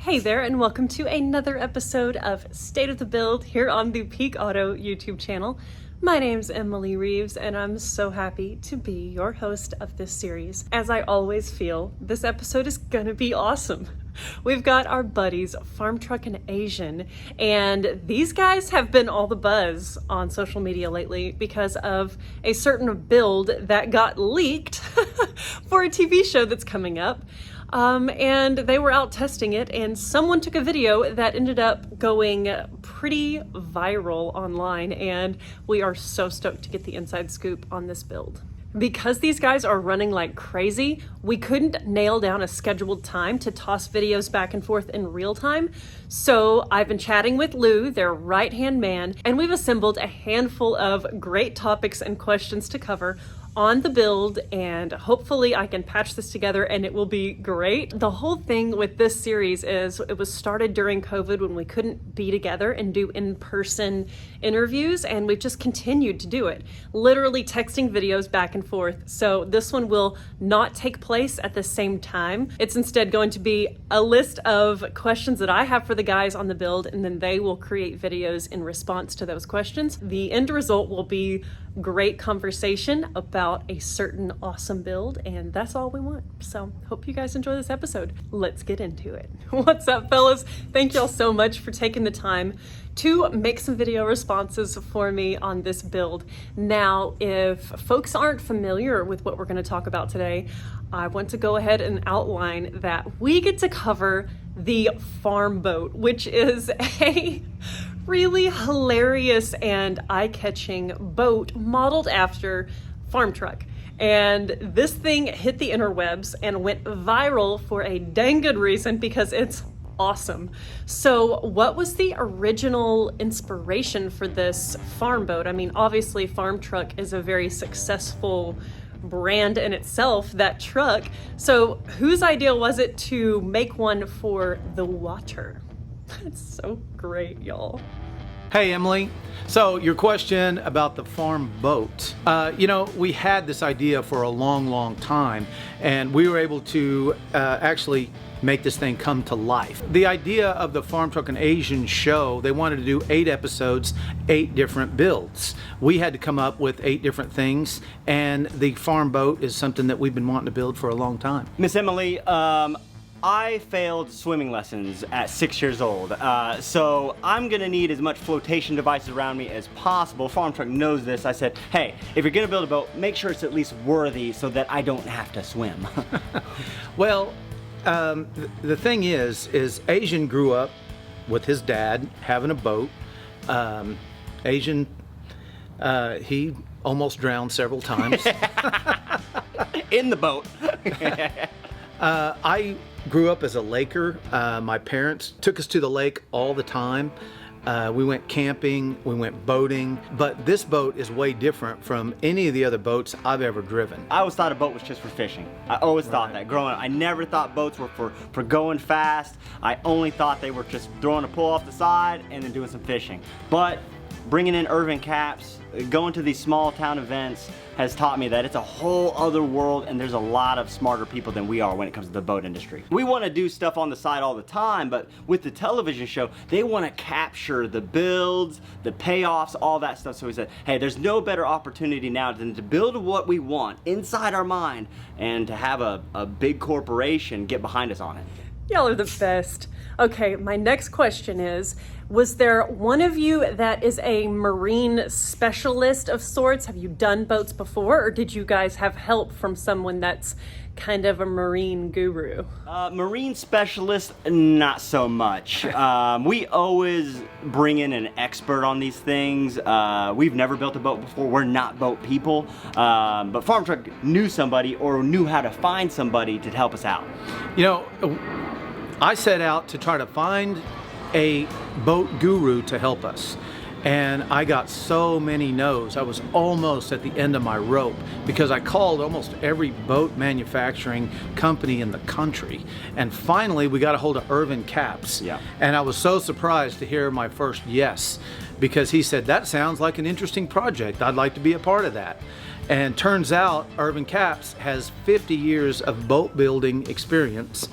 Hey there, and welcome to another episode of State of the Build here on the Peak Auto YouTube channel. My name's Emily Reeves, and I'm so happy to be your host of this series. As I always feel, this episode is gonna be awesome. We've got our buddies, Farmtruck AZN, and these guys have been all the buzz on social media lately because of a certain build that got leaked for a TV show that's coming up. And they were out testing it, and someone took a video that ended up going pretty viral online, and we are so stoked to get the inside scoop on this build. Because these guys are running like crazy, we couldn't nail down a scheduled time to toss videos back and forth in real time. So I've been chatting with Lou, their right-hand man, and we've assembled a handful of great topics and questions to cover on the build, and hopefully I can patch this together and it will be great. The whole thing with this series is it was started during COVID when we couldn't be together and do in-person interviews, and we've just continued to do it, literally texting videos back and forth. So this one will not take place at the same time. It's instead going to be a list of questions that I have for the guys on the build, and then they will create videos in response to those questions. The end result will be great conversation about a certain awesome build, and that's all we want. So hope you guys enjoy this episode. Let's get into it. What's up, fellas? Thank y'all so much for taking the time to make some video responses for me on this build. Now, if folks aren't familiar with what we're going to talk about today, I want to go ahead and outline that we get to cover the Farmboat, which is a really hilarious and eye-catching boat modeled after Farmtruck. And this thing hit the interwebs and went viral for a dang good reason, because it's awesome. So what was the original inspiration for this Farmboat? I mean, obviously Farmtruck is a very successful brand in itself, that truck. So whose idea was it to make one for the water? It's so great, y'all. Hey, Emily. So your question about the Farmboat. We had this idea for a long time, and we were able to actually make this thing come to life. The idea of the Farmtruck AZN show, they wanted to do 8 episodes, 8 different builds. We had to come up with 8 different things, and the Farmboat is something that we've been wanting to build for a long time. Miss Emily, I failed swimming lessons at 6 years old, so I'm gonna need as much flotation devices around me as possible. Farmtruck knows this. I said, hey, if you're gonna build a boat, make sure it's at least worthy so that I don't have to swim. Well, the thing is AZN grew up with his dad having a boat. AZN, he almost drowned several times. In the boat. I grew up as a laker. My parents took us to the lake all the time. We went camping, we went boating, but this boat is way different from any of the other boats I've ever driven. I always thought a boat was just for fishing. I always thought that growing up. I never thought boats were for going fast. I only thought they were just throwing a pull off the side and then doing some fishing. But bringing in urban caps, going to these small town events has taught me that it's a whole other world, and there's a lot of smarter people than we are when it comes to the boat industry. We want to do stuff on the side all the time, but with the television show, they want to capture the builds, the payoffs, all that stuff. So we said, hey, there's no better opportunity now than to build what we want inside our mind and to have a big corporation get behind us on it. Y'all are the best. Okay, my next question is, was there one of you that is a marine specialist of sorts? Have you done boats before, or did you guys have help from someone that's kind of a marine guru? Marine specialist, not so much. We always bring in an expert on these things. We've never built a boat before. We're not boat people. But Farmtruck knew somebody or knew how to find somebody to help us out. You know, I set out to try to find a boat guru to help us, and I got so many no's. I was almost at the end of my rope because I called almost every boat manufacturing company in the country, and finally we got a hold of Irvin Capps. Yeah. And I was so surprised to hear my first yes, because he said, that sounds like an interesting project, I'd like to be a part of that. And turns out Irvin Capps has 50 years of boat building experience.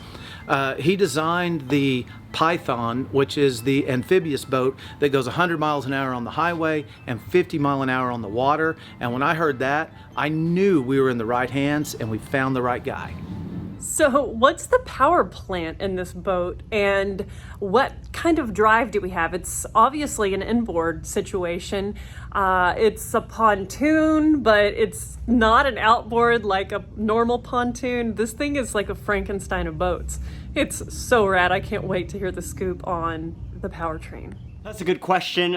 He designed the Python, which is the amphibious boat that goes 100 miles an hour on the highway and 50 mile an hour on the water. And when I heard that, I knew we were in the right hands and we found the right guy. So what's the power plant in this boat, and what kind of drive do we have? It's obviously an inboard situation. It's a pontoon, but it's not an outboard like a normal pontoon. This thing is like a Frankenstein of boats. It's so rad. I can't wait to hear the scoop on the powertrain. That's a good question.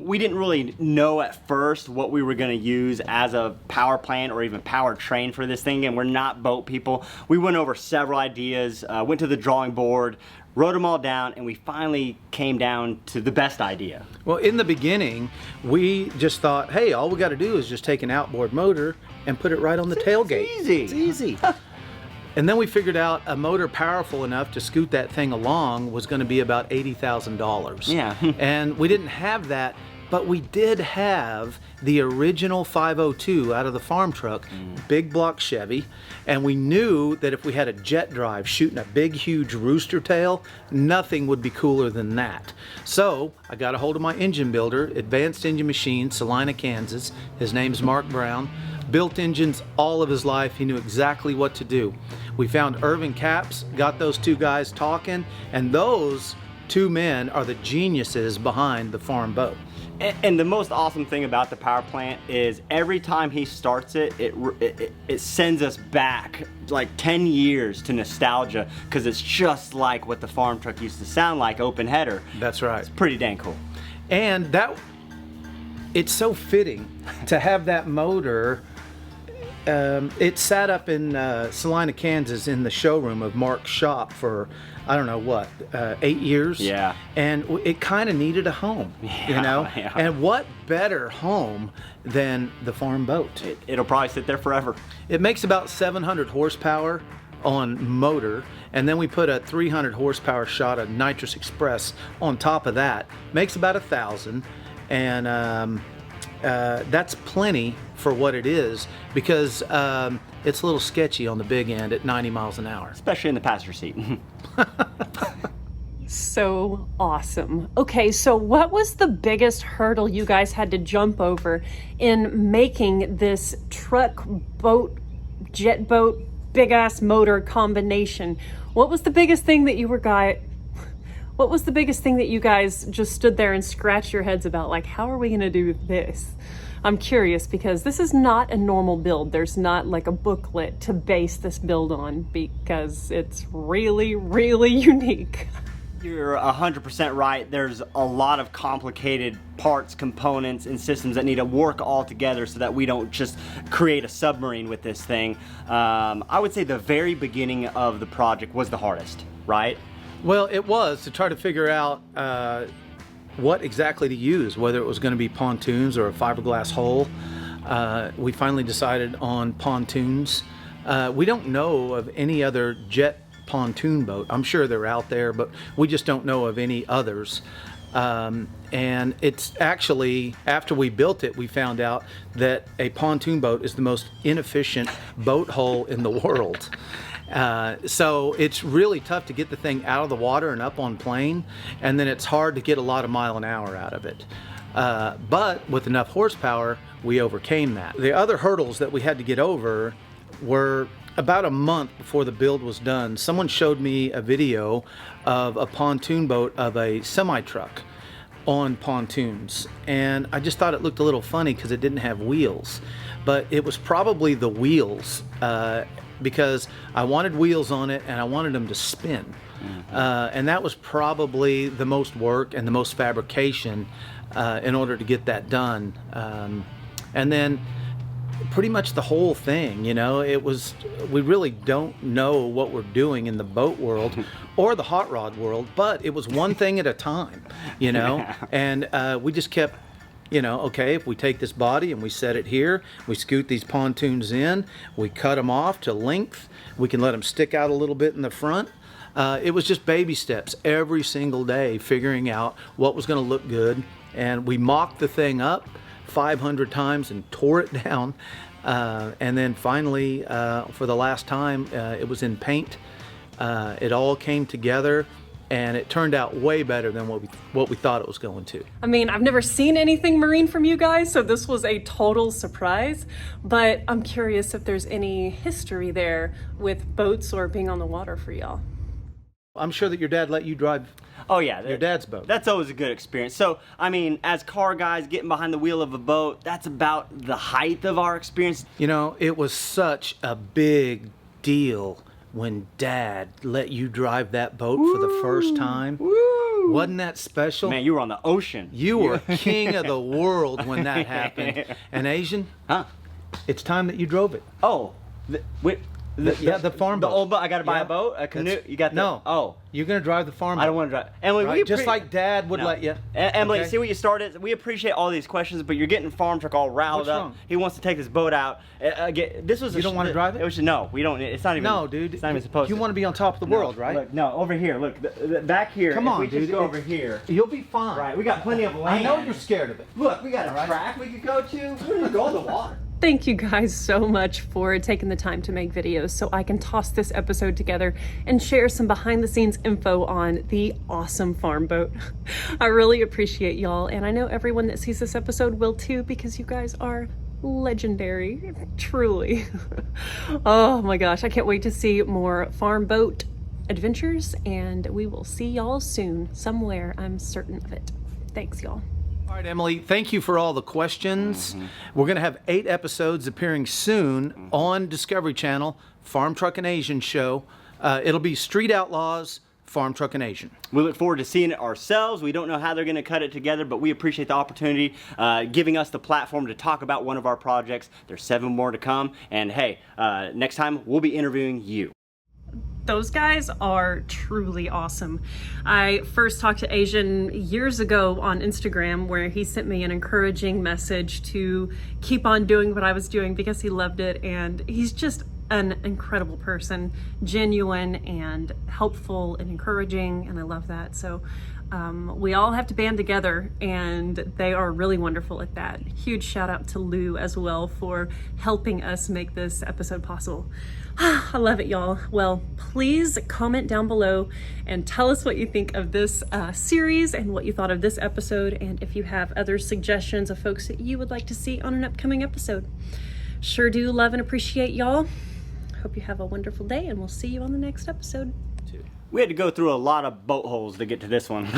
We didn't really know at first what we were going to use as a power plant or even powertrain for this thing, and we're not boat people. We went over several ideas, went to the drawing board, wrote them all down, and we finally came down to the best idea. Well, in the beginning, we just thought, hey, all we got to do is just take an outboard motor and put it right on the tailgate. It's easy. It's easy. And then we figured out a motor powerful enough to scoot that thing along was going to be about $80,000. Yeah. And we didn't have that, but we did have the original 502 out of the Farmtruck, big block Chevy, and we knew that if we had a jet drive shooting a big, huge rooster tail, nothing would be cooler than that. So I got a hold of my engine builder, Advanced Engine Machine, Salina, Kansas. His name's Mark Brown. Built engines all of his life. He knew exactly what to do. We found Irvin Capps, got those two guys talking, and those two men are the geniuses behind the Farmboat. And the most awesome thing about the power plant is every time he starts it, it sends us back like 10 years to nostalgia, because it's just like what the farm truck used to sound like, open header. That's right. It's pretty dang cool. And it's so fitting to have that motor. It sat up in Salina, Kansas in the showroom of Mark's shop for, I don't know what, 8 years? Yeah. And it kind of needed a home, you know? Yeah. And what better home than the Farmboat? It'll probably sit there forever. It makes about 700 horsepower on motor, and then we put a 300 horsepower shot of nitrous express on top of that. Makes about 1,000, and that's plenty for what it is, because it's a little sketchy on the big end at 90 miles an hour. Especially in the passenger seat. So awesome. Okay, so what was the biggest hurdle you guys had to jump over in making this truck, boat, jet boat, big ass motor combination? What was the biggest thing that you guys just stood there and scratched your heads about? Like, how are we gonna do this? I'm curious, because this is not a normal build. There's not like a booklet to base this build on, because it's really, really unique. You're 100% right. There's a lot of complicated parts, components, and systems that need to work all together so that we don't just create a submarine with this thing. I would say the very beginning of the project was the hardest, right? Well, it was to try to figure out what exactly to use, whether it was going to be pontoons or a fiberglass hull. We finally decided on pontoons. We don't know of any other jet pontoon boat. I'm sure they're out there, but we just don't know of any others. And it's actually, after we built it, we found out that a pontoon boat is the most inefficient boat hull in the world. So it's really tough to get the thing out of the water and up on plane, and then it's hard to get a lot of mile an hour out of it. But with enough horsepower, we overcame that. The other hurdles that we had to get over were about a month before the build was done. Someone showed me a video of a pontoon boat of a semi-truck on pontoons, and I just thought it looked a little funny because it didn't have wheels, but it was probably the wheels, because I wanted wheels on it and I wanted them to spin. And that was probably the most work and the most fabrication in order to get that done. And then pretty much the whole thing, you know, we really don't know what we're doing in the boat world or the hot rod world, but it was one thing at a time, you know. And we just kept, you know, okay, if we take this body and we set it here, we scoot these pontoons in, we cut them off to length, we can let them stick out a little bit in the front. It was just baby steps every single day, figuring out what was going to look good. And we mocked the thing up 500 times and tore it down. And then finally, for the last time, it was in paint. It all came together, and it turned out way better than what we thought it was going to. I mean, I've never seen anything marine from you guys, so this was a total surprise, but I'm curious if there's any history there with boats or being on the water for y'all. I'm sure that your dad let you drive Oh yeah, your dad's boat. That's always a good experience. So, I mean, as car guys getting behind the wheel of a boat, that's about the height of our experience. You know, it was such a big deal when Dad let you drive that boat for the first time. Woo! Wasn't that special? Man, you were on the ocean. You were king of the world when that happened. And Asian, Huh? it's time that you drove it. Oh, The farm the boat. old boat. I got to buy Yeah. a boat, a canoe. That's- You got the, no. Oh, You're gonna drive the farm boat. I don't want to drive. Emily, Right? we Just like Dad would No. let you. Emily, Okay? see what you started? We appreciate all these questions, but you're getting Farmtruck all riled What's up. wrong? He wants to take this boat out. This was You don't wanna drive it? No, we don't. It's not even. No, dude. It's not even supposed You to. want to be on top of the world, right? Look, no, over here. Look, back here. Come if on, we dude. just go over here. You'll be fine. Right, we got plenty of land. I know you're scared of it. Look, we got a All right. track we could go to. We're gonna go in the water. Thank you guys so much for taking the time to make videos so I can toss this episode together and share some behind the scenes info on the awesome farm boat. I really appreciate y'all, and I know everyone that sees this episode will too, because you guys are legendary, truly. Oh my gosh, I can't wait to see more farm boat adventures, and we will see y'all soon, somewhere, I'm certain of it. Thanks, y'all. All right, Emily, thank you for all the questions. We're going to have 8 episodes appearing soon on Discovery Channel, Farmtruck AZN show. It'll be Street Outlaws, Farmtruck AZN. We look forward to seeing it ourselves. We don't know how they're going to cut it together, but we appreciate the opportunity, giving us the platform to talk about one of our projects. There's 7 more to come, and hey, next time we'll be interviewing you. Those guys are truly awesome. I first talked to Asian years ago on Instagram, where he sent me an encouraging message to keep on doing what I was doing because he loved it, and he's just an incredible person, genuine and helpful and encouraging, and I love that. So we all have to band together, and they are really wonderful at that. Huge shout out to Lou as well for helping us make this episode possible. I love it, y'all. Well, please comment down below and tell us what you think of this series and what you thought of this episode, and if you have other suggestions of folks that you would like to see on an upcoming episode. Sure do love and appreciate y'all. Hope you have a wonderful day, and we'll see you on the next episode. We had to go through a lot of boat holes to get to this one.